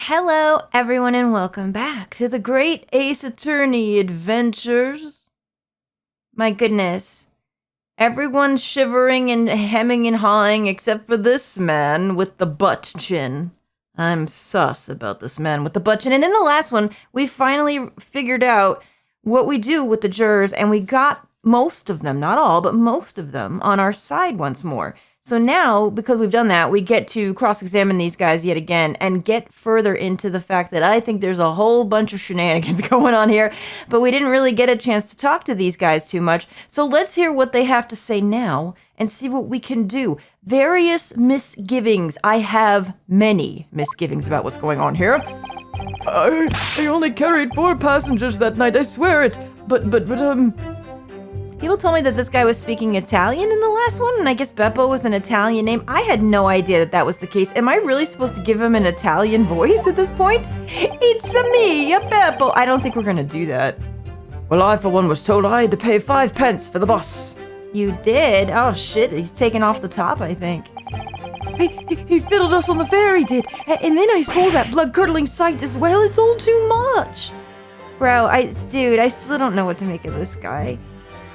Hello, everyone, and welcome back to the Great Ace Attorney Adventures. My goodness. Everyone's shivering and hemming and hawing except for this man with the butt chin. I'm sus about this man with the butt chin. And in the last one, we finally figured out what we do with the jurors, and we got most of them, not all, but most of them on our side once more. So now, because we've done that, we get to cross-examine these guys yet again and get further into the fact that I think there's a whole bunch of shenanigans going on here, but we didn't really get a chance to talk to these guys too much. So let's hear what they have to say now and see what we can do. Various misgivings. I have many misgivings about what's going on here. I only carried 4 passengers that night, I swear it. But People told me that this guy was speaking Italian in the last one, and I guess Beppo was an Italian name. I had no idea that that was the case. Am I really supposed to give him an Italian voice at this point? It's me, Beppo. I don't think we're gonna do that. Well, I for one was told I had to pay 5 pence for the bus. You did? Oh shit, he's taken off the top, I think. He fiddled us on the fare, he did. And then I saw that blood-curdling sight as well. It's all too much. Bro, dude, I still don't know what to make of this guy.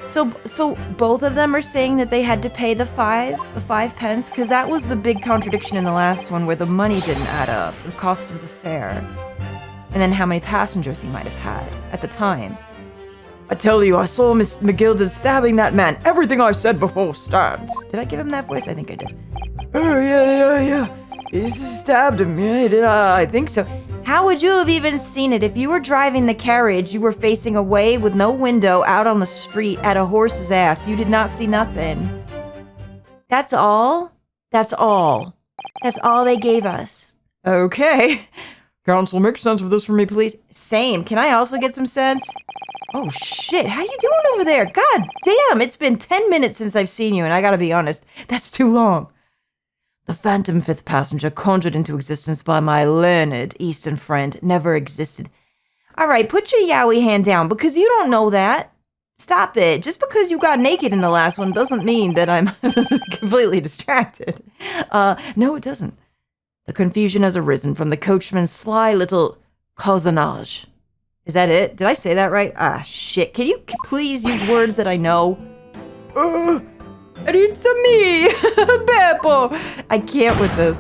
So both of them are saying that they had to pay the 5 pence? Because that was the big contradiction in the last one where the money didn't add up, the cost of the fare. And then how many passengers he might have had at the time. I tell you, I saw Miss McGilda stabbing that man. Everything I said before stands. Did I give him that voice? I think I did. Oh, yeah. He stabbed him, yeah, he did. I think so. How would you have even seen it? If you were driving the carriage, you were facing away with no window out on the street at a horse's ass. You did not see nothing. That's all? That's all. That's all they gave us. Okay. Counsel, make sense of this for me, please. Same. Can I also get some sense? Oh shit, how you doing over there? God damn, it's been 10 minutes since I've seen you, and I gotta be honest, that's too long. The phantom 5th passenger conjured into existence by my learned Eastern friend never existed. All right, put your yowie hand down, because you don't know that. Stop it. Just because you got naked in the last one doesn't mean that I'm completely distracted. No, it doesn't. The confusion has arisen from the coachman's sly little cousinage. Is that it? Did I say that right? Ah, shit. Can you please use words that I know? It's me, Beppo. I can't with this.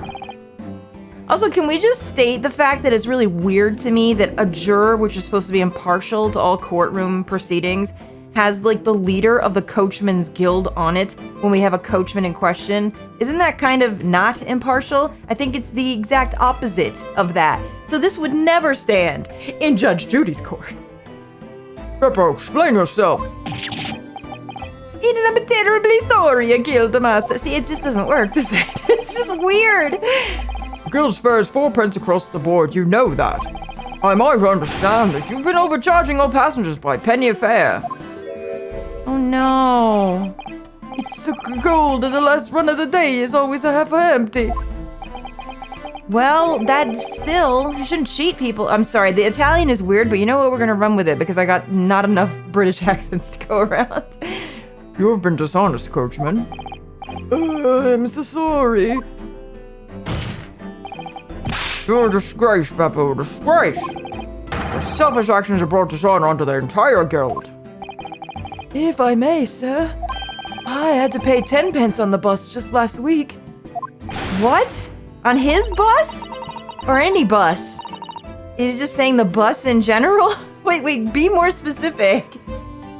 Also, can we just state the fact that it's really weird to me that a juror, which is supposed to be impartial to all courtroom proceedings, has like the leader of the coachman's guild on it when we have a coachman in question? Isn't that kind of not impartial? I think it's the exact opposite of that. So this would never stand in Judge Judy's court. Beppo, explain yourself. I'm a terribly sorry, guild master. See, it just doesn't work, does it? It's just weird. The guild's fare is 4 pence across the board, you know that. I might understand that you've been overcharging all passengers by penny a fare. Oh no. It's so cold and the last run of the day is always half empty. Well, that's still, you shouldn't cheat people. I'm sorry, the Italian is weird, but you know what? We're gonna run with it because I got not enough British accents to go around. You have been dishonest, coachman. I'm so sorry. You're a disgrace, Beppo, a disgrace. Your selfish actions have brought dishonor onto the entire guild. If I may, sir, I had to pay 10 pence on the bus just last week. What? On his bus? Or any bus? He's just saying the bus in general? Wait, be more specific.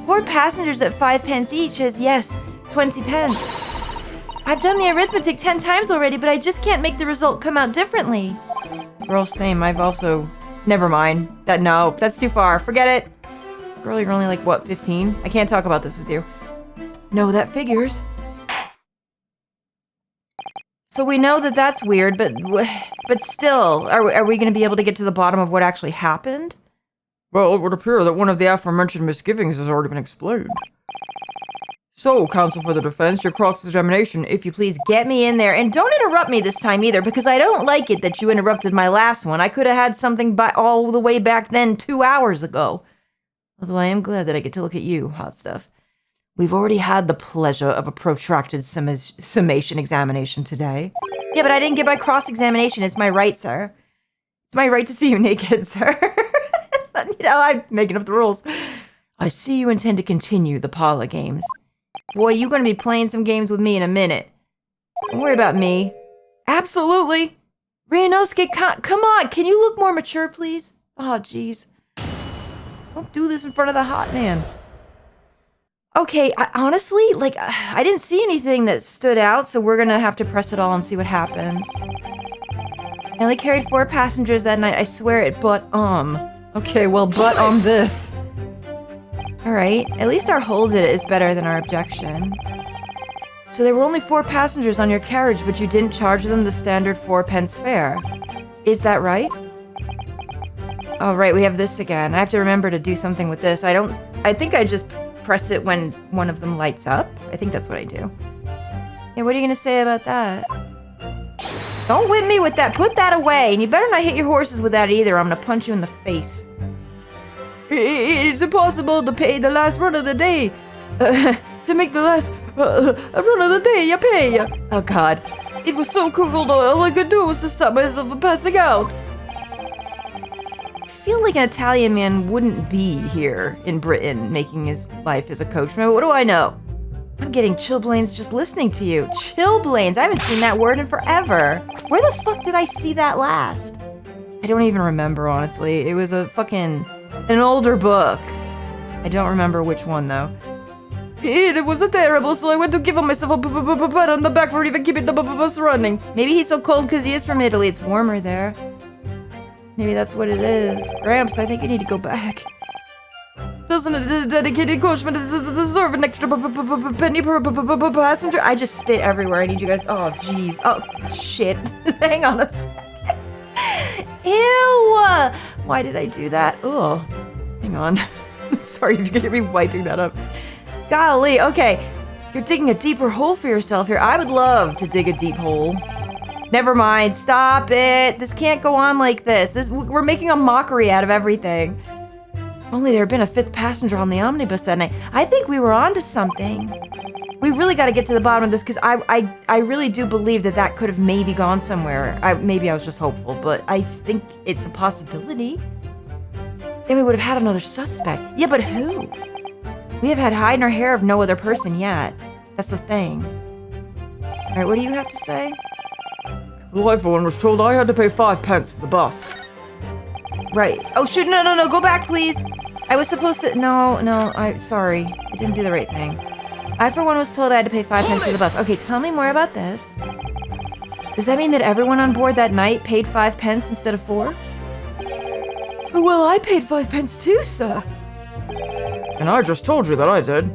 4 passengers at 5 pence each is, yes, 20 pence. I've done the arithmetic 10 times already, but I just can't make the result come out differently. Girl, same. I've also... Never mind. No, that's too far. Forget it. Girl, you're only like, what, 15? I can't talk about this with you. No, that figures. So we know that that's weird, but still, are we going to be able to get to the bottom of what actually happened? Well, it would appear that one of the aforementioned misgivings has already been explained. So, counsel for the defense, your cross-examination, if you please. Get me in there, and don't interrupt me this time either, because I don't like it that you interrupted my last one. I could have had something all the way back then 2 hours ago. Although I am glad that I get to look at you, hot stuff. We've already had the pleasure of a protracted summation examination today. Yeah, but I didn't get my cross-examination. It's my right, sir. It's my right to see you naked, sir. But, I'm making up the rules. I see you intend to continue the parlor games. Boy, you're going to be playing some games with me in a minute. Don't worry about me. Absolutely. Ryunosuke, come on. Can you look more mature, please? Oh, jeez. Don't do this in front of the hot man. Okay, honestly, I didn't see anything that stood out, so we're going to have to press it all and see what happens. I only carried 4 passengers that night. I swear it, but, Okay, well, but this. Alright, at least our hold it is better than our objection. So there were only 4 passengers on your carriage, but you didn't charge them the standard 4 pence fare. Is that right? Oh, right, we have this again. I have to remember to do something with this. I think I just press it when one of them lights up. I think that's what I do. Yeah, what are you gonna say about that? Don't whip me with that. Put that away. And you better not hit your horses with that either. I'm gonna punch you in the face. It's impossible to pay the last run of the day. To make the last run of the day, you pay. Oh, God. It was so cold, all I could do was to stop myself from passing out. I feel like an Italian man wouldn't be here in Britain making his life as a coachman. What do I know? I'm getting chilblains just listening to you. Chilblains. I haven't seen that word in forever. Where the fuck did I see that last? I don't even remember, honestly. It was an older book. I don't remember which one, though. It was terrible, so I went to give myself a pat on the back for even keeping the bus running. Maybe he's so cold because he is from Italy. It's warmer there. Maybe that's what it is. Gramps, I think you need to go back. Doesn't a dedicated coachman deserve an extra penny per passenger? I just spit everywhere. I need you guys. Oh, jeez. Oh, shit. Hang on a second. Ew! Why did I do that? Oh, hang on. I'm sorry if you can hear me wiping that up. Golly, okay. You're digging a deeper hole for yourself here. I would love to dig a deep hole. Never mind. Stop it. This can't go on like this. We're making a mockery out of everything. Only there had been a 5th passenger on the omnibus that night. I think we were onto something. We really got to get to the bottom of this because I really do believe that could have maybe gone somewhere. Maybe I was just hopeful, but I think it's a possibility. Then we would have had another suspect. Yeah, but who? We have had hide in our hair of no other person yet. That's the thing. All right, what do you have to say? Well, everyone was told I had to pay 5 pence for the bus. Right. Oh, shoot, no, go back, please. I was supposed to, sorry. I didn't do the right thing. I, for one, was told I had to pay 5 pence for the bus. Okay, tell me more about this. Does that mean that everyone on board that night paid 5 pence instead of 4? Well, I paid 5 pence too, sir. And I just told you that I did.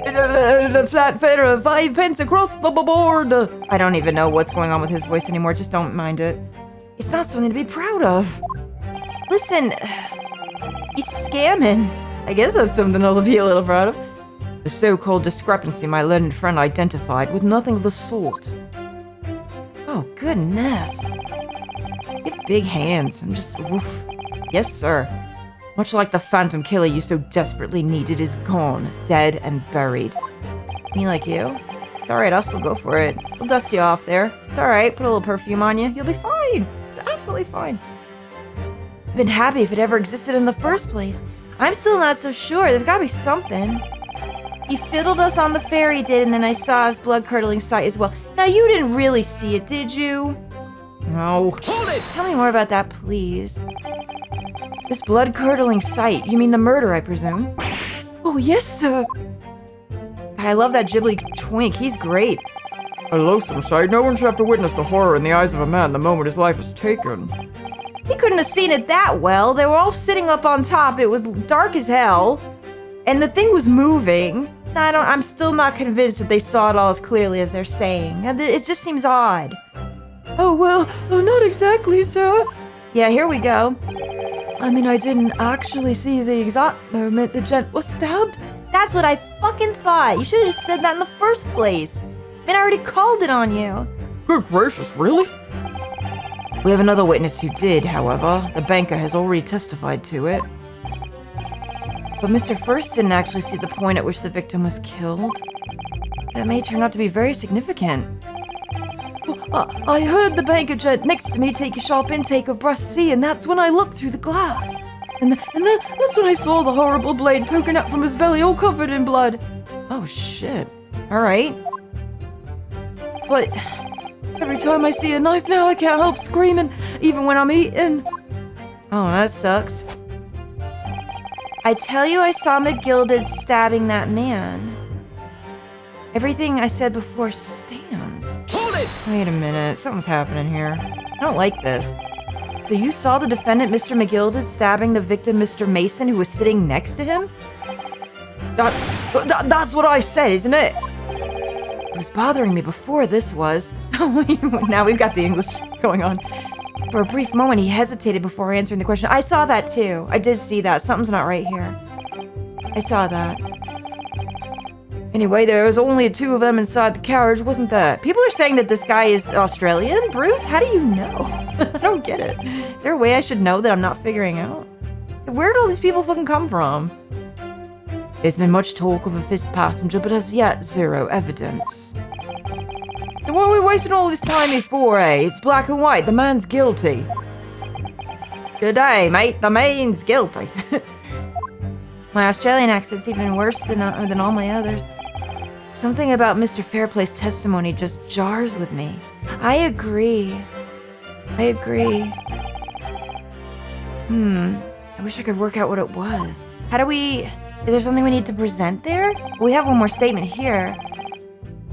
The flat fare of 5 pence across the board. I don't even know what's going on with his voice anymore. Just don't mind it. It's not something to be proud of. Listen, he's scamming. I guess that's something I'll be a little proud of. The so-called discrepancy my learned friend identified with nothing of the sort. Oh, goodness. You have big hands. I'm just, oof. Yes, sir. Much like the phantom killer you so desperately needed is gone, dead and buried. Me like you? It's alright, I'll still go for it. We'll dust you off there. It's alright, put a little perfume on you. You'll be fine. Absolutely fine. I've been happy if it ever existed in the first place. I'm still not so sure. There's gotta be something. He fiddled us on the ferry, did, and then I saw his blood-curdling sight as well. Now, you didn't really see it, did you? No. Hold it! Tell me more about that, please. This blood-curdling sight. You mean the murder, I presume? Oh, yes, sir. God, I love that Ghibli twink. He's great. A loathsome sight. No one should have to witness the horror in the eyes of a man the moment his life is taken. He couldn't have seen it that well. They were all sitting up on top. It was dark as hell. And the thing was moving. I'm still not convinced that they saw it all as clearly as they're saying. It just seems odd. Oh, well, not exactly, sir. Yeah, here we go. I mean, I didn't actually see the exact moment the gent was stabbed. That's what I fucking thought. You should have just said that in the first place. I mean, I already called it on you. Good gracious, really? We have another witness who did, however. The banker has already testified to it. But Mr. First didn't actually see the point at which the victim was killed. That may turn out to be very significant. I heard the bank agent next to me take a sharp intake of breath C, and that's when I looked through the glass. And that's when I saw the horrible blade poking up from his belly, all covered in blood. Oh, shit. All right. But every time I see a knife now, I can't help screaming, even when I'm eating. Oh, that sucks. I tell you, I saw McGilded stabbing that man. Everything I said before stands. Hold it! Wait a minute, something's happening here. I don't like this. So you saw the defendant, Mr. McGilded, stabbing the victim, Mr. Mason, who was sitting next to him? That's what I said, isn't it? It was bothering me before this was. Now we've got the English going on. For a brief moment, he hesitated before answering the question. I saw that too. I did see that. Something's not right here. I saw that. Anyway, there was only two of them inside the carriage, wasn't there? People are saying that this guy is Australian. Bruce, how do you know? I don't get it. Is there a way I should know that I'm not figuring out? Where did all these people fucking come from? There's been much talk of a fifth passenger, but as yet, zero evidence. And what are we wasting all this time for, eh? It's black and white. The man's guilty. Good day, mate. The man's guilty. My Australian accent's even worse than all my others. Something about Mr. Fairplay's testimony just jars with me. I agree. I wish I could work out what it was. How do we... Is there something we need to present there? We have one more statement here.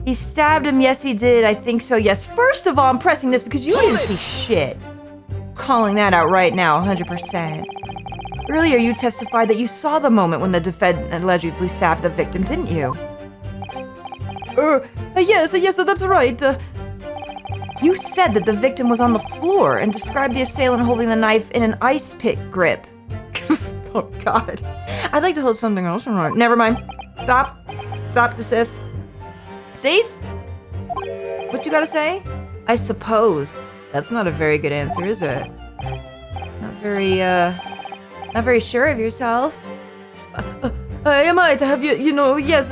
He stabbed him. Yes, he did. I think so. Yes. First of all, I'm pressing this because you didn't see shit. Calling that out right now, 100%. Earlier, you testified that you saw the moment when the defendant allegedly stabbed the victim, didn't you? Yes, that's right. You said that the victim was on the floor and described the assailant holding the knife in an ice pick grip. Oh, God. I'd like to hold something else. Never mind. Stop. Desist. Cease? What you gotta say? I suppose. That's not a very good answer, is it? Not very sure of yourself. I might have yes,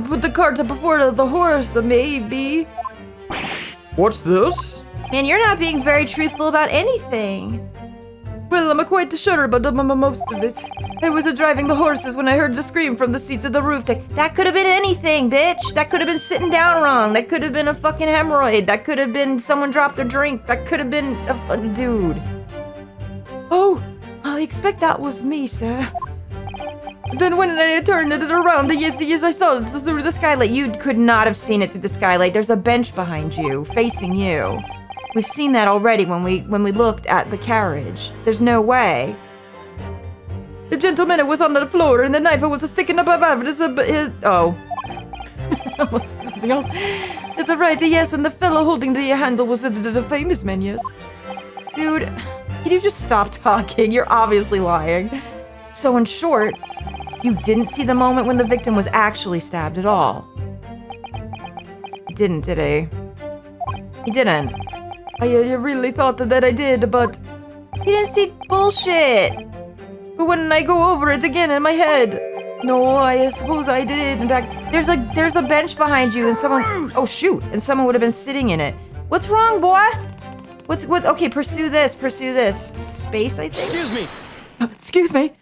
put the cart before the horse, maybe. What's this? Man, you're not being very truthful about anything. Well, I'm quite sure about most of it. I was driving the horses when I heard the scream from the seats of the roof deck. That could have been anything, bitch. That could have been sitting down wrong. That could have been a fucking hemorrhoid. That could have been someone dropped their drink. That could have been a dude. Oh, I expect that was me, sir. Then when I turned it around, yes, I saw it through the skylight. You could not have seen it through the skylight. There's a bench behind you, facing you. We've seen that already when we looked at the carriage. There's no way. The gentleman was on the floor and the knife was sticking up above it. Oh. Almost something else. It's right, yes, and the fellow holding the handle was the famous man, yes. Dude, can you just stop talking? You're obviously lying. So in short, you didn't see the moment when the victim was actually stabbed at all. He didn't, did he? He didn't. I really thought that I did, but he didn't see bullshit. But when I go over it again in my head, no, I suppose I did. In fact, there's a bench behind you, and someone. Oh shoot! And someone would have been sitting in it. What's wrong, boy? What? Okay, pursue this. Space, I think. Excuse me. Excuse me.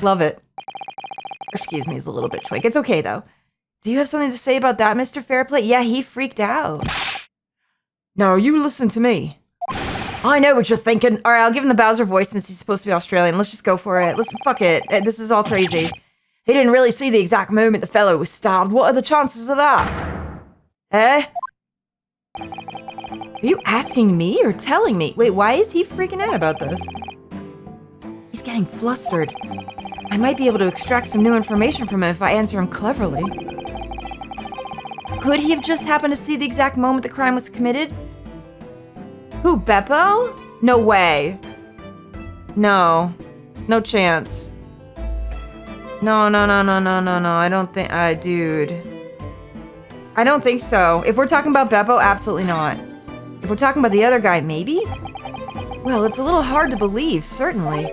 Love it. Excuse me is a little bit twig. It's okay though. Do you have something to say about that, Mr. Fairplay? Yeah, he freaked out. No, you listen to me. I know what you're thinking. All right, I'll give him the Bowser voice since he's supposed to be Australian. Let's just go for it. Listen, fuck it. This is all crazy. He didn't really see the exact moment the fellow was stabbed. What are the chances of that? Eh? Are you asking me or telling me? Wait, why is he freaking out about this? He's getting flustered. I might be able to extract some new information from him if I answer him cleverly. Could he have just happened to see the exact moment the crime was committed? Who, Beppo? No way. No. No chance. No. I don't think, dude. I don't think so. If we're talking about Beppo, absolutely not. If we're talking about the other guy, maybe? Well, it's a little hard to believe, certainly.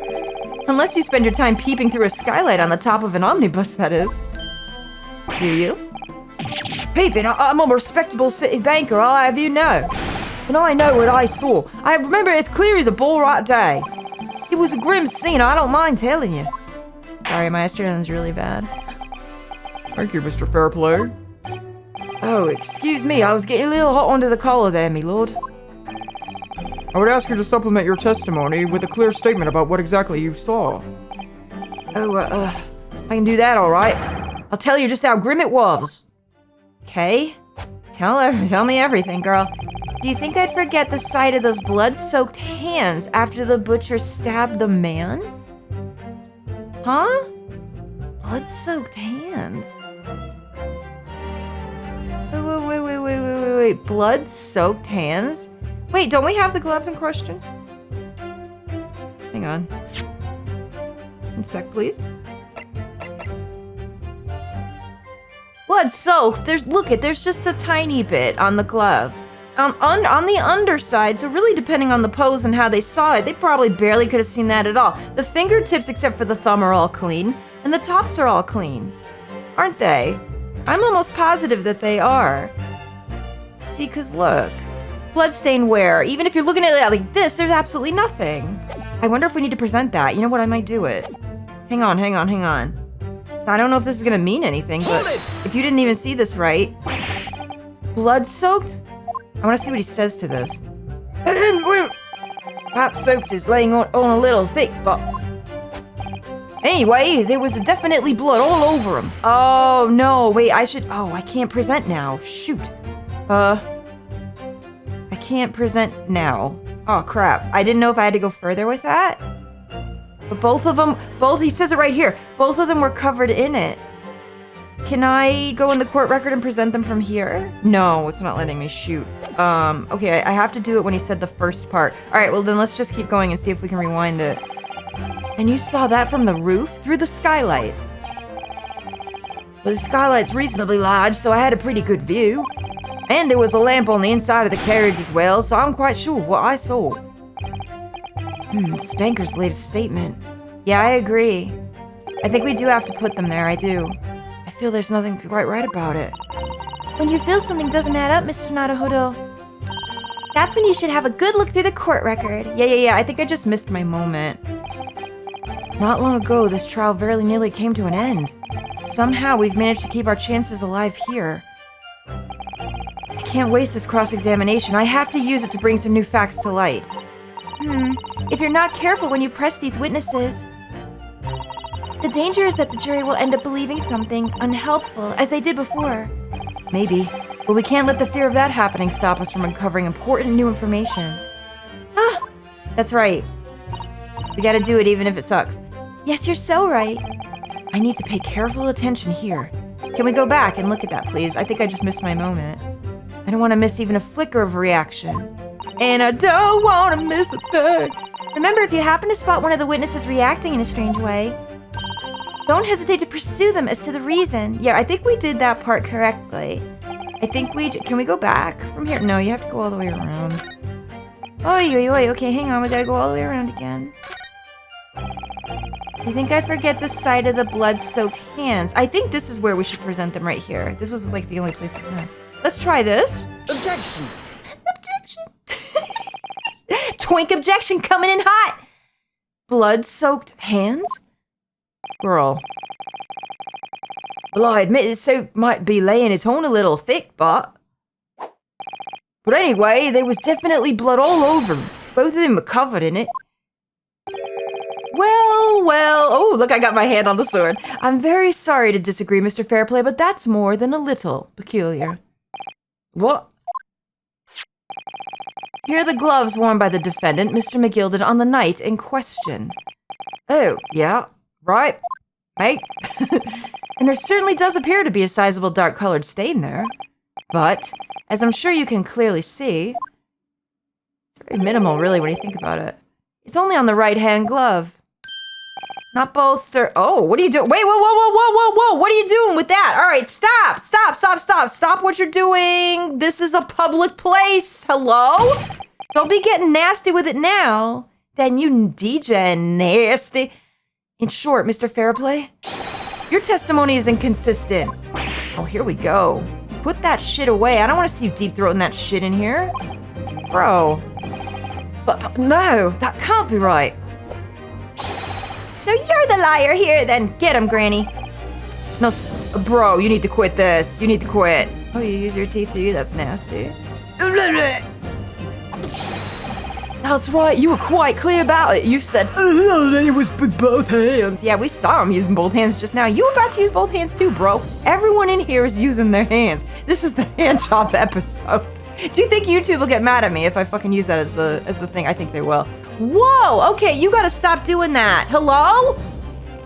Unless you spend your time peeping through a skylight on the top of an omnibus, that is. Do you? Peeping, I'm a respectable city banker, I'll have you know. And I know what I saw. I remember it as clear as a ball right day. It was a grim scene, I don't mind telling you. Sorry, my Australian's really bad. Thank you, Mr. Fairplay. Oh, excuse me, I was getting a little hot under the collar there, me lord. I would ask you to supplement your testimony with a clear statement about what exactly you saw. Oh, I can do that, all right. I'll tell you just how grim it was. Okay? Tell me everything, girl. Do you think I'd forget the sight of those blood-soaked hands after the butcher stabbed the man? Huh? Blood-soaked hands? Wait. Blood-soaked hands? Wait, don't we have the gloves in question? Hang on. One sec, please. Blood-soaked. There's just a tiny bit on the glove. On the underside, so really depending on the pose and how they saw it, they probably barely could have seen that at all. The fingertips, except for the thumb, are all clean, and the tops are all clean. Aren't they? I'm almost positive that they are. See, cause look. Bloodstain where? Even if you're looking at it like this, there's absolutely nothing. I wonder if we need to present that. You know what, I might do it. Hang on. I don't know if this is gonna mean anything, but if you didn't even see this right. Blood-soaked? I want to see what he says to this. Perhaps soaked is laying on a little thick, but... Anyway, there was definitely blood all over him. Oh, no, wait, I can't present now. Shoot. I can't present now. Oh, crap. I didn't know if I had to go further with that. But he says it right here. Both of them were covered in it. Can I go in the court record and present them from here? No, it's not letting me shoot. Okay, I have to do it when he said the first part. All right, well then let's just keep going and see if we can rewind it. And you saw that from the roof? Through the skylight? Well, the skylight's reasonably large, so I had a pretty good view. And there was a lamp on the inside of the carriage as well, so I'm quite sure of what I saw. Spanker's latest statement. Yeah, I agree. I think we do have to put them there, I do. I feel there's nothing quite right about it. When you feel something doesn't add up, Mr. Naruhodo, that's when you should have a good look through the court record. Yeah, I think I just missed my moment. Not long ago, this trial very nearly came to an end. Somehow, we've managed to keep our chances alive here. I can't waste this cross-examination. I have to use it to bring some new facts to light. If you're not careful when you press these witnesses, the danger is that the jury will end up believing something unhelpful, as they did before. Maybe, but we can't let the fear of that happening stop us from uncovering important new information. Ah, that's right. We gotta do it even if it sucks. Yes, you're so right. I need to pay careful attention here. Can we go back and look at that, please? I think I just missed my moment. I don't want to miss even a flicker of reaction. And I don't want to miss a thing. Remember, if you happen to spot one of the witnesses reacting in a strange way, don't hesitate to pursue them as to the reason. Yeah, I think we did that part correctly. Can we go back from here? No, you have to go all the way around. Oy. Okay, hang on, we gotta go all the way around again. I think I forget the sight of the blood-soaked hands. I think this is where we should present them right here. This was like the only place we had. Let's try this. Objection! Twink objection coming in hot! Blood-soaked hands? Girl. Well, I admit the soap might be laying its own a little thick, but anyway, there was definitely blood all over them. Both of them were covered in it. Well, oh, look, I got my hand on the sword. I'm very sorry to disagree, Mr. Fairplay, but that's more than a little peculiar. What? Here are the gloves worn by the defendant, Mr. McGilden, on the night in question. Oh, yeah, right, mate. And there certainly does appear to be a sizable dark-colored stain there. But, as I'm sure you can clearly see, it's very minimal, really, when you think about it. It's only on the right-hand glove. Not both, sir. Oh, what are you doing? Wait, whoa. What are you doing with that? All right, stop. Stop what you're doing. This is a public place. Hello? Don't be getting nasty with it now. Then you DJ nasty. In short, Mr. Fairplay, your testimony is inconsistent. Oh, here we go. Put that shit away. I don't want to see you deep-throating that shit in here. Bro. But no, that can't be right. So you're the liar here, then. Get him, Granny. No, bro, you need to quit this. You need to quit. Oh, you use your teeth, do you? That's nasty. That's right, you were quite clear about it. You said, that it was with both hands. Yeah, we saw him using both hands just now. You about to use both hands too, bro. Everyone in here is using their hands. This is the hand job episode. Do you think YouTube will get mad at me if I fucking use that as the thing? I think they will. Whoa, okay, you gotta stop doing that. Hello?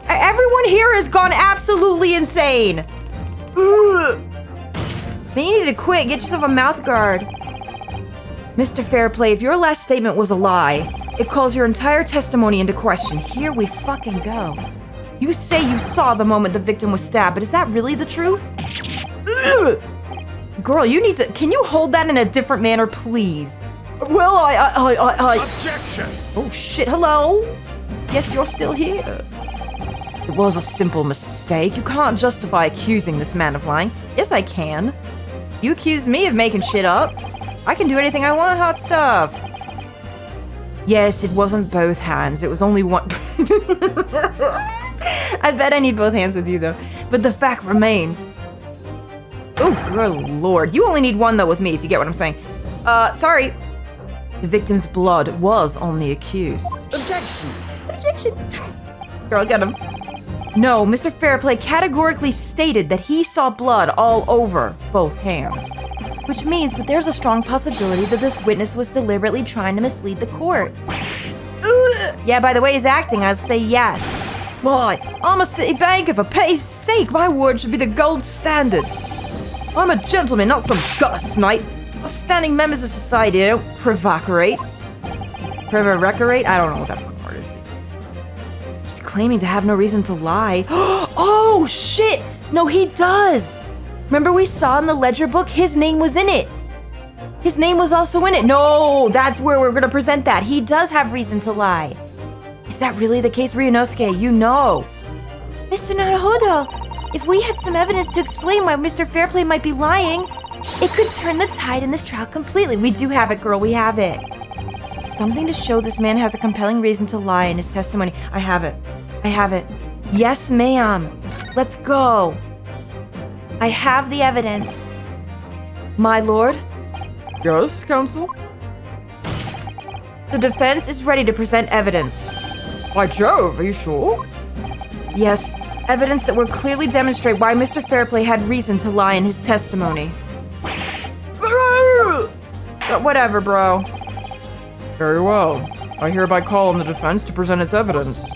Everyone here has gone absolutely insane. Ugh. Man, you need to quit. Get yourself a mouth guard. Mr. Fairplay, if your last statement was a lie, it calls your entire testimony into question. Here we fucking go. You say you saw the moment the victim was stabbed, but is that really the truth? Ugh. Girl, you need to... Can you hold that in a different manner, please? Well, I... Objection! Oh, shit. Hello? Yes, you're still here. It was a simple mistake. You can't justify accusing this man of lying. Yes, I can. You accused me of making shit up. I can do anything I want, hot stuff. Yes, it wasn't both hands. It was only one. I bet I need both hands with you, though. But the fact remains. Oh, good lord. You only need one, though, with me, if you get what I'm saying. Sorry. The victim's blood was on the accused. Objection! Objection. Girl, get him. No, Mr. Fairplay categorically stated that he saw blood all over both hands, which means that there's a strong possibility that this witness was deliberately trying to mislead the court. Ugh. Yeah, by the way he's acting, I'd say yes. Why, I'm a city banker, for pity's sake, my word should be the gold standard. I'm a gentleman, not some gutter snipe. Upstanding members of society, I don't provocarate. Provocarate? I don't know what that fucking word is, dude. He's claiming to have no reason to lie. Oh, shit! No, he does! Remember we saw in the ledger book, his name was in it. His name was also in it. No, that's where we're gonna present that. He does have reason to lie. Is that really the case, Ryunosuke? You know. Mr. Naruhodo, if we had some evidence to explain why Mr. Fairplay might be lying, it could turn the tide in this trial completely. We do have it, girl, we have it. Something to show this man has a compelling reason to lie in his testimony. I have it. I have it. Yes, ma'am. Let's go. I have the evidence. My lord? Yes, counsel? The defense is ready to present evidence. By Jove, are you sure? Yes, evidence that will clearly demonstrate why Mr. Fairplay had reason to lie in his testimony. But whatever, bro. Very well. I hereby call on the defense to present its evidence.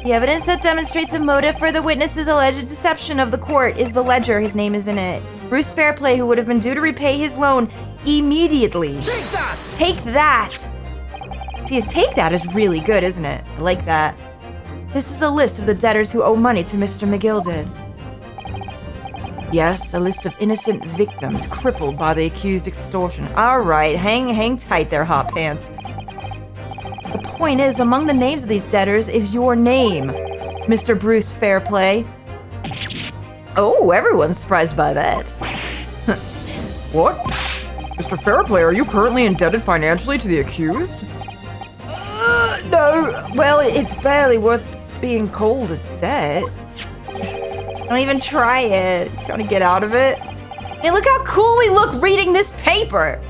The evidence that demonstrates a motive for the witness's alleged deception of the court is the ledger. His name is in it. Bruce Fairplay, who would have been due to repay his loan immediately. Take that! Take that! See, his take that is really good, isn't it? I like that. This is a list of the debtors who owe money to Mr. McGilded. Yes, a list of innocent victims crippled by the accused extortion. All right, hang tight there, hot pants. The point is, among the names of these debtors is your name, Mr. Bruce Fairplay. Oh, everyone's surprised by that. What? Mr. Fairplay, are you currently indebted financially to the accused? No, well, it's barely worth being called a debt. Don't even try it. Trying to get out of it. Hey, look how cool we look reading this paper.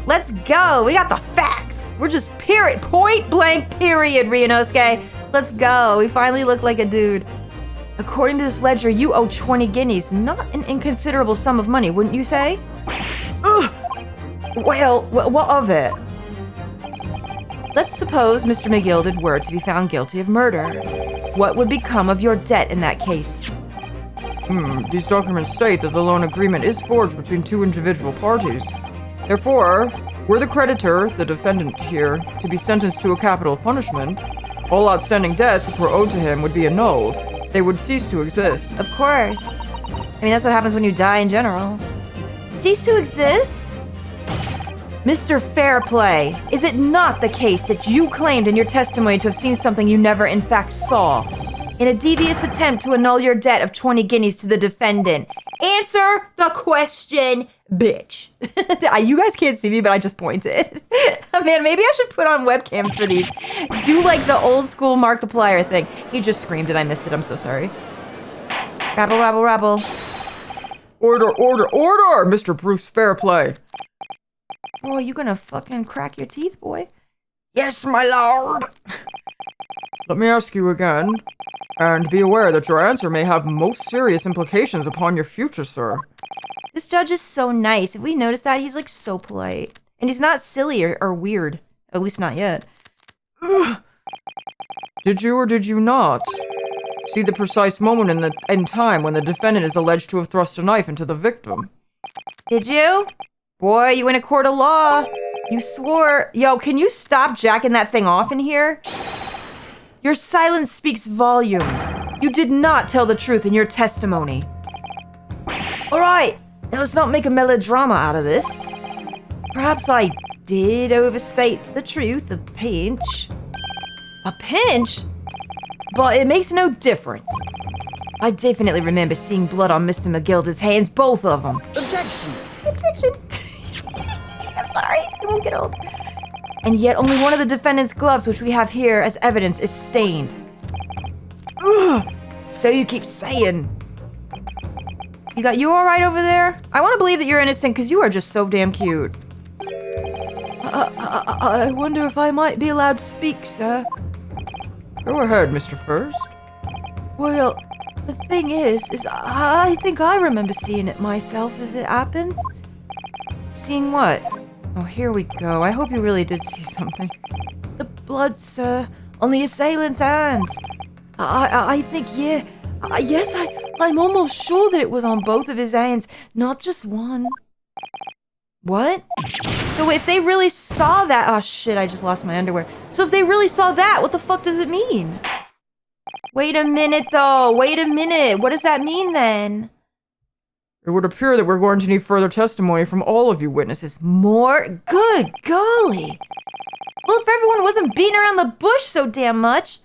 Let's go. We got the facts. We're just point blank period, Ryunosuke. Let's go. We finally look like a dude. According to this ledger, you owe 20 guineas. Not an inconsiderable sum of money, wouldn't you say? Ugh. Well, what of it? Let's suppose Mr. McGilded were to be found guilty of murder. What would become of your debt in that case? These documents state that the loan agreement is forged between two individual parties. Therefore, were the creditor, the defendant here, to be sentenced to a capital punishment, all outstanding debts which were owed to him would be annulled. They would cease to exist. Of course. I mean, that's what happens when you die in general. Cease to exist? Mr. Fairplay, is it not the case that you claimed in your testimony to have seen something you never in fact saw? In a devious attempt to annul your debt of 20 guineas to the defendant, Answer the question, bitch. You guys can't see me, but I just pointed. Man, maybe I should put on webcams for these. Do like the old school Markiplier thing. He just screamed and I missed it. I'm so sorry. Rabble, rabble, rabble. Order, order, order, Mr. Bruce Fairplay. Oh, you gonna fucking crack your teeth, boy? Yes, my lord. Let me ask you again, and be aware that your answer may have most serious implications upon your future, sir. This judge is so nice. If we notice that, he's like so polite. And he's not silly or weird. At least not yet. Did you or did you not see the precise moment in time when the defendant is alleged to have thrust a knife into the victim? Did you? Boy, you in a court of law. You swore. Yo, can you stop jacking that thing off in here? Your silence speaks volumes. You did not tell the truth in your testimony. All right, now let's not make a melodrama out of this. Perhaps I did overstate the truth a pinch. A pinch? But it makes no difference. I definitely remember seeing blood on Mr. McGilda's hands, both of them. Objection! Objection! I'm sorry, it won't get old. And yet only one of the defendant's gloves, which we have here as evidence, is stained. Ugh! So you keep saying. You all right over there? I want to believe that you're innocent because you are just so damn cute. I wonder if I might be allowed to speak, sir. Go ahead, Mr. First. Well, the thing is I think I remember seeing it myself as it happens. Seeing what? Oh, here we go. I hope you really did see something. The blood, sir, on the assailant's hands. I think, yeah. Yes, I'm almost sure that it was on both of his hands, not just one. What? So if they really saw that... Oh, shit, I just lost my underwear. So if they really saw that, what the fuck does it mean? Wait a minute, though. Wait a minute. What does that mean, then? It would appear that we're going to need further testimony from all of you witnesses. More? Good golly. Well, if everyone wasn't beating around the bush so damn much...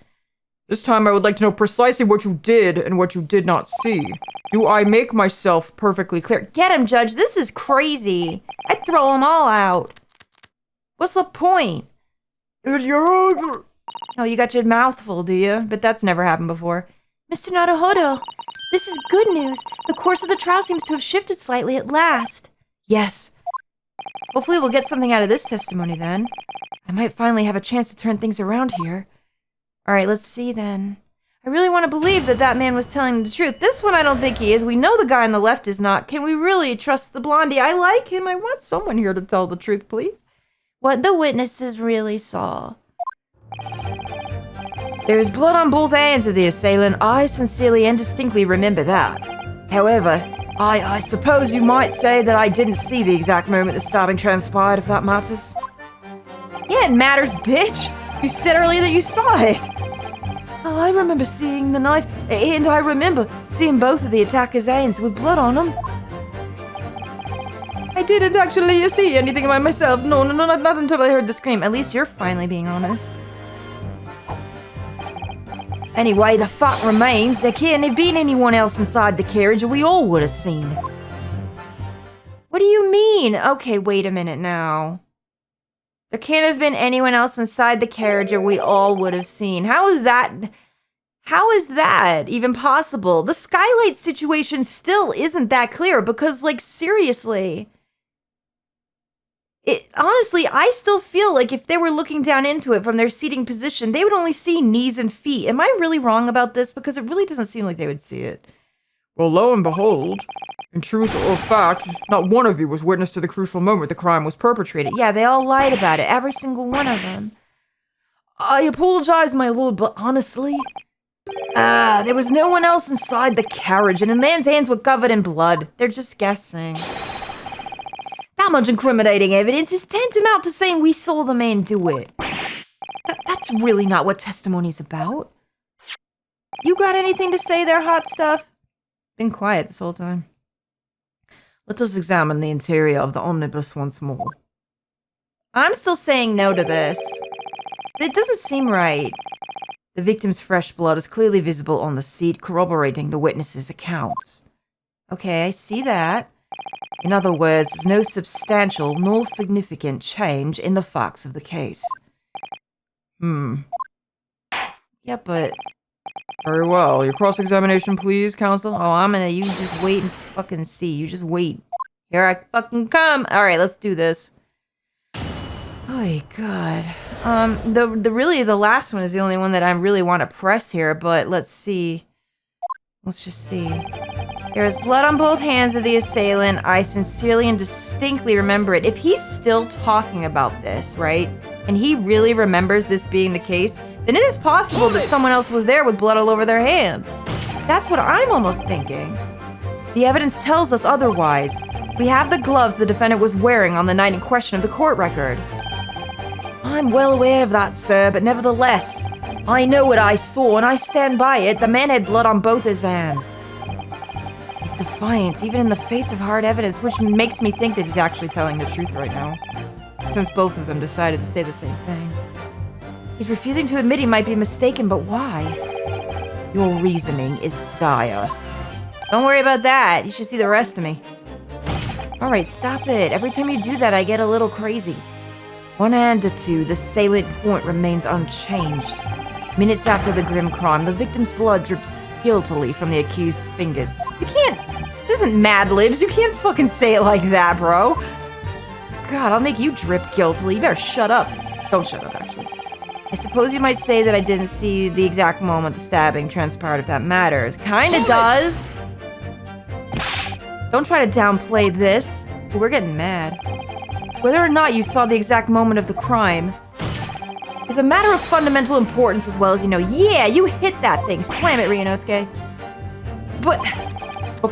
This time I would like to know precisely what you did and what you did not see. Do I make myself perfectly clear? Get him, Judge. This is crazy. I'd throw them all out. What's the point? Oh, you got your mouth full, do you? But that's never happened before. Mr. Naruhodo, this is good news. The course of the trial seems to have shifted slightly at last. Yes. Hopefully we'll get something out of this testimony then. I might finally have a chance to turn things around here. All right, let's see then. I really want to believe that that man was telling the truth. This one I don't think he is. We know the guy on the left is not. Can we really trust the blondie? I like him. I want someone here to tell the truth, please. What the witnesses really saw. There is blood on both hands of the assailant. I sincerely and distinctly remember that. However, I suppose you might say that I didn't see the exact moment the stabbing transpired, if that matters. Yeah, it matters, bitch. You said earlier that you saw it. I remember seeing the knife, and I remember seeing both of the attacker's hands with blood on them. I didn't actually see anything by myself. No, not until I heard the scream. At least you're finally being honest. Anyway, the fact remains there can't have been anyone else inside the carriage, or we all would have seen. What do you mean? Okay, wait a minute now. There can't have been anyone else inside the carriage or we all would have seen. How is that even possible? The skylight situation still isn't that clear because, like, seriously. Honestly, I still feel like if they were looking down into it from their seating position, they would only see knees and feet. Am I really wrong about this? Because it really doesn't seem like they would see it. Well, lo and behold, in truth or fact, not one of you was witness to the crucial moment the crime was perpetrated. Yeah, they all lied about it, every single one of them. I apologize, my lord, but honestly... there was no one else inside the carriage, and the man's hands were covered in blood. They're just guessing. That much incriminating evidence is tantamount to saying we saw the man do it. That's really not what testimony's about. You got anything to say there, hot stuff? Been quiet this whole time. Let us examine the interior of the omnibus once more. I'm still saying no to this. It doesn't seem right. The victim's fresh blood is clearly visible on the seat, corroborating the witness's accounts. Okay, I see that. In other words, there's no substantial nor significant change in the facts of the case. Yeah, but... Very well. Your cross-examination, please, counsel. Oh, you just wait and fucking see. You just wait. Here I fucking come. All right, let's do this. Oh, God. The last one is the only one that I really want to press here, but let's see. Let's just see. There is blood on both hands of the assailant. I sincerely and distinctly remember it. If he's still talking about this, right, and he really remembers this being the case, then it is possible that someone else was there with blood all over their hands. That's what I'm almost thinking. The evidence tells us otherwise. We have the gloves the defendant was wearing on the night in question of the court record. I'm well aware of that, sir, but nevertheless, I know what I saw and I stand by it. The man had blood on both his hands. He's defiant, even in the face of hard evidence, which makes me think that he's actually telling the truth right now, since both of them decided to say the same thing. He's refusing to admit he might be mistaken, but why? Your reasoning is dire. Don't worry about that. You should see the rest of me. All right, stop it. Every time you do that, I get a little crazy. One hand or two, the salient point remains unchanged. Minutes after the grim crime, the victim's blood dripped guiltily from the accused's fingers. You can't... This isn't Mad Libs. You can't fucking say it like that, bro. God, I'll make you drip guiltily. You better shut up. Don't shut up, actually. I suppose you might say that I didn't see the exact moment the stabbing transpired, if that matters. Kinda does. Don't try to downplay this. We're getting mad. Whether or not you saw the exact moment of the crime is a matter of fundamental importance as well as you know. Yeah, you hit that thing. Slam it, Ryunosuke. But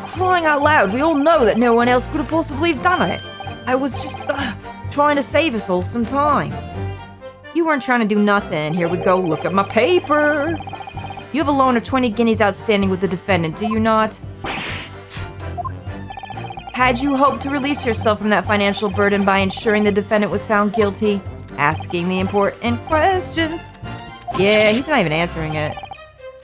crying out loud, we all know that no one else could have possibly done it. I was just trying to save us all some time. You weren't trying to do nothing. Here we go. Look at my paper. You have a loan of 20 guineas outstanding with the defendant, do you not? Had you hoped to release yourself from that financial burden by ensuring the defendant was found guilty? Asking the important questions. Yeah, he's not even answering it.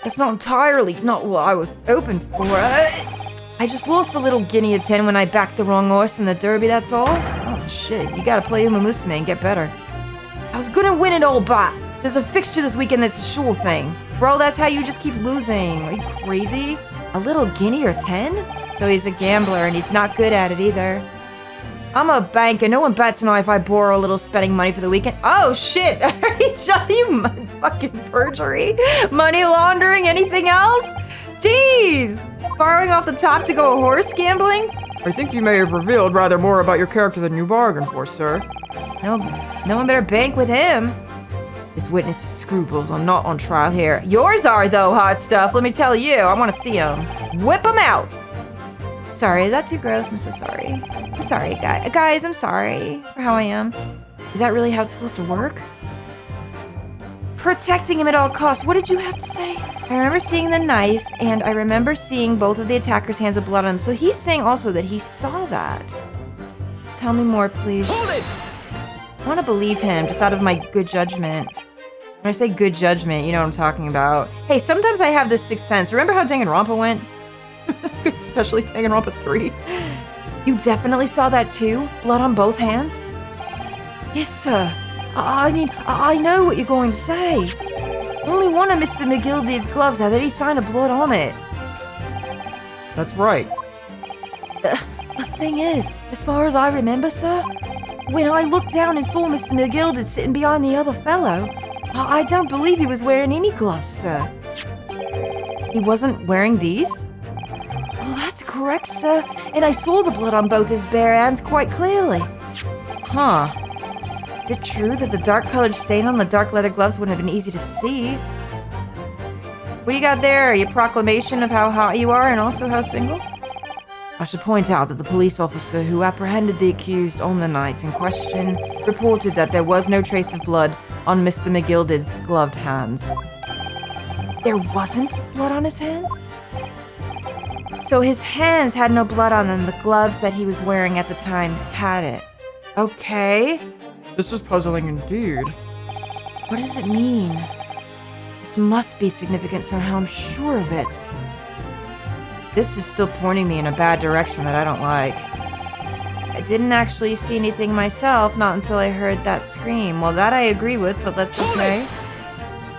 That's not entirely not what I was open for. I just lost a little guinea of 10 when I backed the wrong horse in the derby, that's all. Oh shit, you gotta play Uma Musume and get better. I was gonna win it all, but there's a fixture this weekend that's a sure thing. Bro, that's how you just keep losing. Are you crazy? A little guinea or 10? So he's a gambler and he's not good at it either. I'm a banker. No one bets on if I borrow a little spending money for the weekend. Oh shit! Are you fucking perjury? Money laundering? Anything else? Jeez! Borrowing off the top to go horse gambling? I think you may have revealed rather more about your character than you bargained for, sir. No one better bank with him. This witness's scruples are not on trial here. Yours are, though, hot stuff. Let me tell you. I want to see them. Whip them out. Sorry, is that too gross? I'm so sorry. I'm sorry, guys. I'm sorry for how I am. Is that really how it's supposed to work? Protecting him at all costs. What did you have to say? I remember seeing the knife, and I remember seeing both of the attacker's hands with blood on them. So he's saying also that he saw that. Tell me more, please. Hold it! I want to believe him, just out of my good judgment. When I say good judgment, you know what I'm talking about. Hey, sometimes I have this sixth sense. Remember how Danganronpa went? Especially Danganronpa 3. You definitely saw that too? Blood on both hands? Yes, sir. I know what you're going to say. Only one of Mr. McGildee's gloves had any sign of blood on it. That's right. The thing is, as far as I remember, sir, when I looked down and saw Mr. McGilde sitting behind the other fellow, I don't believe he was wearing any gloves, sir. He wasn't wearing these? Oh, that's correct, sir. And I saw the blood on both his bare hands quite clearly. Huh. Is it true that the dark-colored stain on the dark leather gloves wouldn't have been easy to see? What do you got there? Your proclamation of how hot you are and also how single? I should point out that the police officer who apprehended the accused on the night in question reported that there was no trace of blood on Mr. McGilde's gloved hands. There wasn't blood on his hands? So his hands had no blood on them. The gloves that he was wearing at the time had it. Okay. This is puzzling indeed. What does it mean? This must be significant somehow, I'm sure of it. This is still pointing me in a bad direction that I don't like. I didn't actually see anything myself, not until I heard that scream. Well, that I agree with, but that's okay.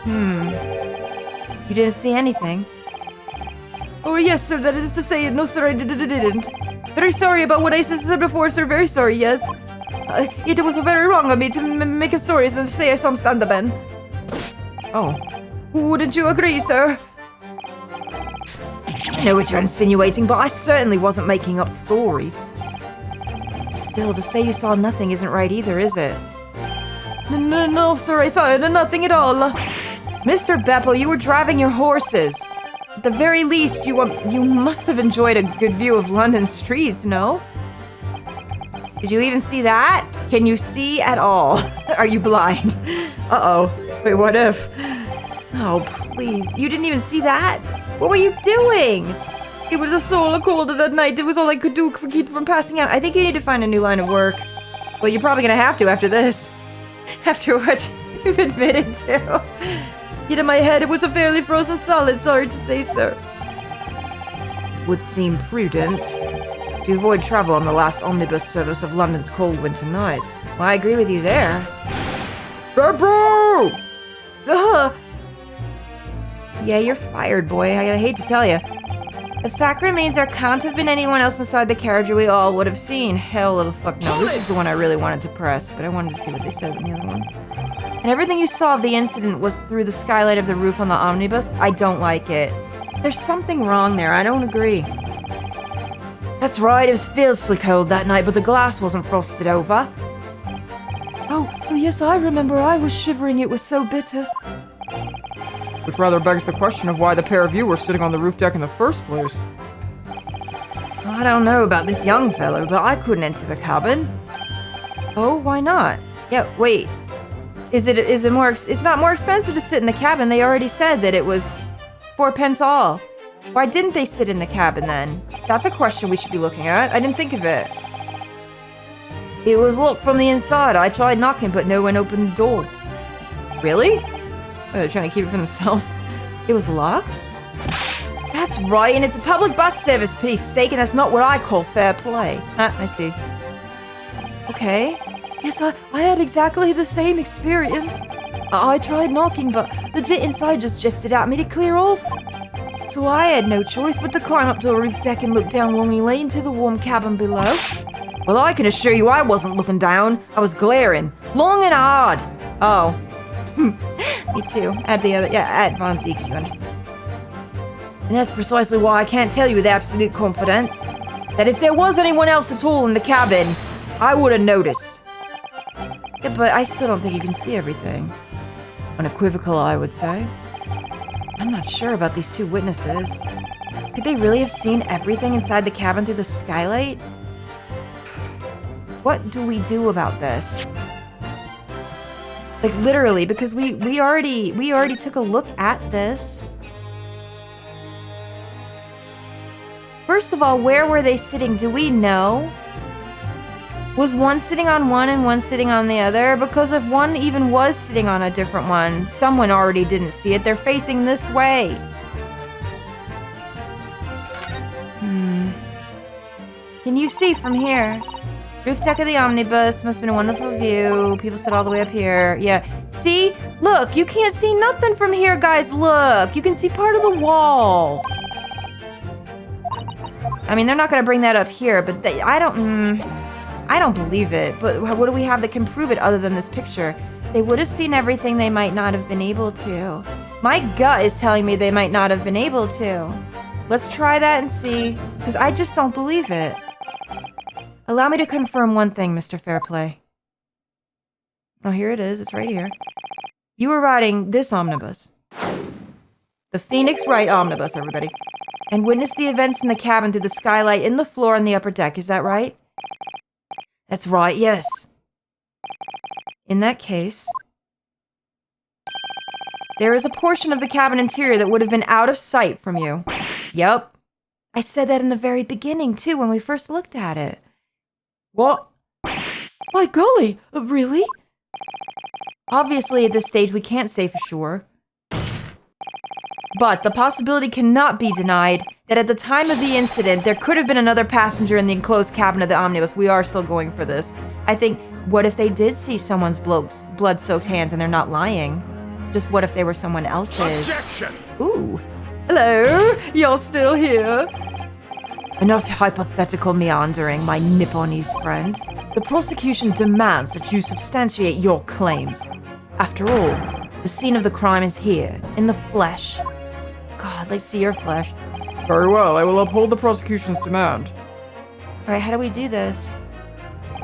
You didn't see anything? Oh, yes, sir, that is to say, no, sir, I didn't. Very sorry about what I said before, sir, very sorry, yes. It was very wrong of me to make a story and say I saw stand Ben. Oh. Wouldn't you agree, sir? I know what you're insinuating, but I certainly wasn't making up stories. Still, to say you saw nothing isn't right either, is it? No, sir, I saw nothing at all. Mr. Beppo, you were driving your horses. At the very least, you must have enjoyed a good view of London streets, no? Did you even see that? Can you see at all? Are you blind? Uh-oh. Wait, what if? Oh, please. You didn't even see that? What were you doing? It was so cold that night. It was all I could do to keep from passing out. I think you need to find a new line of work. Well, you're probably gonna have to after this. After what you've admitted to. Yet in my head, it was a fairly frozen solid, sorry to say, sir. Would seem prudent to avoid travel on the last omnibus service of London's cold winter nights. Well, I agree with you there. Beppo! Yeah, you're fired, boy. I hate to tell you. The fact remains there can't have been anyone else inside the carriage or we all would have seen. Hell of a fuck no. This is the one I really wanted to press, but I wanted to see what they said in the other ones. And everything you saw of the incident was through the skylight of the roof on the omnibus. I don't like it. There's something wrong there. I don't agree. That's right, it was fiercely cold that night, but the glass wasn't frosted over. Oh, yes, I remember. I was shivering. It was so bitter. Which rather begs the question of why the pair of you were sitting on the roof deck in the first place. I don't know about this young fellow, but I couldn't enter the cabin. Oh, why not? Yeah, wait. Is it more? It's not more expensive to sit in the cabin. They already said that it was 4 pence all. Why didn't they sit in the cabin then? That's a question we should be looking at. I didn't think of it. It was locked from the inside. I tried knocking, but no one opened the door. Really? Oh, they're trying to keep it for themselves. It was locked? That's right, and it's a public bus service, pity's sake, and that's not what I call fair play. I see. Okay. Yes, I had exactly the same experience. I tried knocking, but the jet inside just gestured at me to clear off. So I had no choice but to climb up to the roof deck and look down Longy Lane to the warm cabin below. Well, I can assure you I wasn't looking down. I was glaring. Long and hard. Oh. Me too. Add the other. Yeah, add Von Zeeks, you understand. And that's precisely why I can't tell you with absolute confidence that if there was anyone else at all in the cabin, I would have noticed. Yeah, but I still don't think you can see everything. Unequivocal, I would say. I'm not sure about these two witnesses. Could they really have seen everything inside the cabin through the skylight? What do we do about this? Like literally, because we already took a look at this. First of all, where were they sitting? Do we know? Was one sitting on one and one sitting on the other? Because if one even was sitting on a different one, someone already didn't see it. They're facing this way. Can you see from here? Roof deck of the omnibus, must have been a wonderful view. People sit all the way up here. Yeah. See? Look, you can't see nothing from here, guys. Look, you can see part of the wall. I mean, they're not gonna bring that up here, but I don't believe it. But what do we have that can prove it other than this picture? They would have seen everything they might not have been able to. My gut is telling me they might not have been able to. Let's try that and see, because I just don't believe it. Allow me to confirm one thing, Mr. Fairplay. Oh, here it is. It's right here. You were riding this omnibus. The Phoenix Wright omnibus, everybody. And witnessed the events in the cabin through the skylight in the floor on the upper deck. Is that right? That's right, yes. In that case, there is a portion of the cabin interior that would have been out of sight from you. Yep. I said that in the very beginning, too, when we first looked at it. What? My golly, really? Obviously, at this stage, we can't say for sure. But the possibility cannot be denied that at the time of the incident, there could have been another passenger in the enclosed cabin of the omnibus. We are still going for this. I think, what if they did see someone's blood-soaked hands and they're not lying? Just what if they were someone else's? Objection! Ooh. Hello? Y'all still here? Enough hypothetical meandering, my Nipponese friend. The prosecution demands that you substantiate your claims. After all, the scene of the crime is here, in the flesh. God, let's see your flesh. Very well, I will uphold the prosecution's demand. Alright, how do we do this?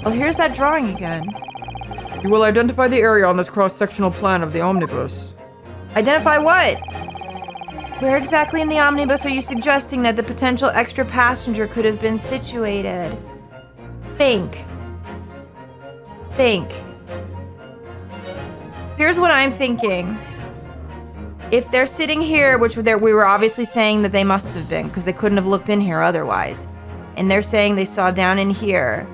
Oh, here's that drawing again. You will identify the area on this cross-sectional plan of the omnibus. Identify what? Where exactly in the omnibus are you suggesting that the potential extra passenger could have been situated? Think. Here's what I'm thinking. If they're sitting here, which we were obviously saying that they must have been, because they couldn't have looked in here otherwise, and they're saying they saw down in here,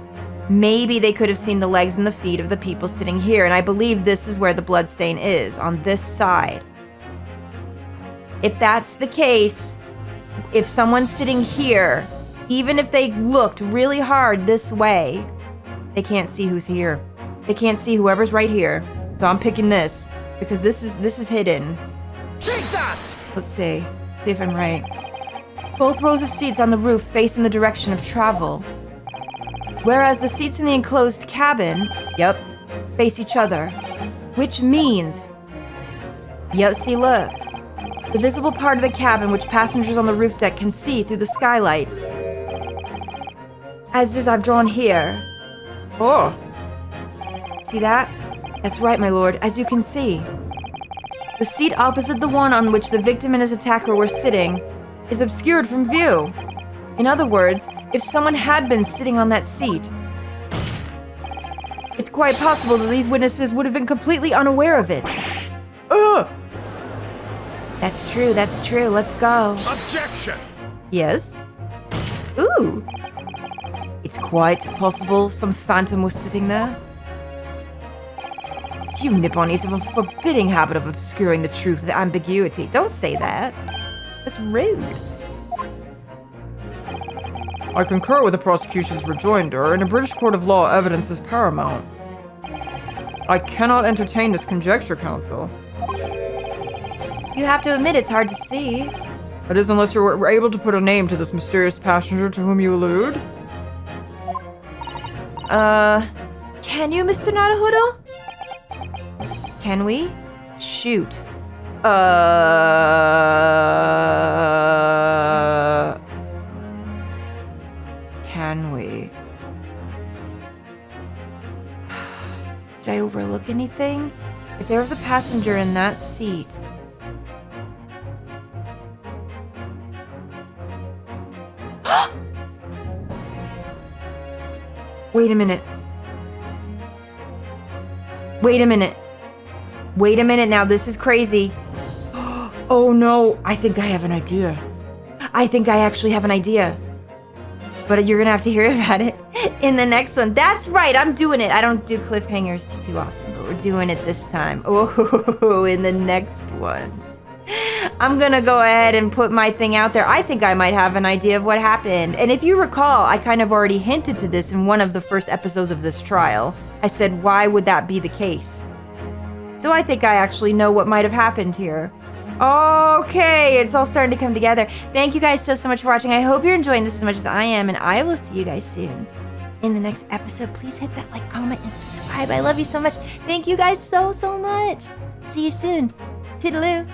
maybe they could have seen the legs and the feet of the people sitting here, and I believe this is where the bloodstain is, on this side. If that's the case, if someone's sitting here, even if they looked really hard this way, they can't see who's here. They can't see whoever's right here. So I'm picking this, because this is hidden. Take that! Let's see if I'm right. Both rows of seats on the roof face in the direction of travel. Whereas the seats in the enclosed cabin, yep, face each other. Which means, yep, see look. The visible part of the cabin which passengers on the roof deck can see through the skylight. As is I've drawn here. Oh, See that? That's right, my lord, as you can see. The seat opposite the one on which the victim and his attacker were sitting is obscured from view. In other words, if someone had been sitting on that seat, it's quite possible that these witnesses would have been completely unaware of it. ugh! That's true, let's go. Objection! Yes? Ooh. It's quite possible some phantom was sitting there. You Nipponese have a forbidding habit of obscuring the truth with ambiguity. Don't say that. That's rude. I concur with the prosecution's rejoinder. In a British court of law, evidence is paramount. I cannot entertain this conjecture, counsel. You have to admit it's hard to see. That is, unless you're able to put a name to this mysterious passenger to whom you allude. Can you, Mr. Naruhodo? Can we? Shoot. Can we? Did I overlook anything? If there was a passenger in that seat. Wait a minute. Wait a minute now, this is crazy. Oh no, I think I have an idea. I think I actually have an idea. But you're gonna have to hear about it in the next one. That's right, I'm doing it. I don't do cliffhangers too often, but we're doing it this time. Oh, in the next one. I'm gonna go ahead and put my thing out there. I think I might have an idea of what happened. And if you recall, I kind of already hinted to this in one of the first episodes of this trial. I said, why would that be the case? So I think I actually know what might have happened here. Okay, it's all starting to come together. Thank you guys so much for watching. I hope you're enjoying this as much as I am, and I will see you guys soon in the next episode. Please hit that like, comment, and subscribe. I love you so much. Thank you guys so much. See you soon. Toodaloo.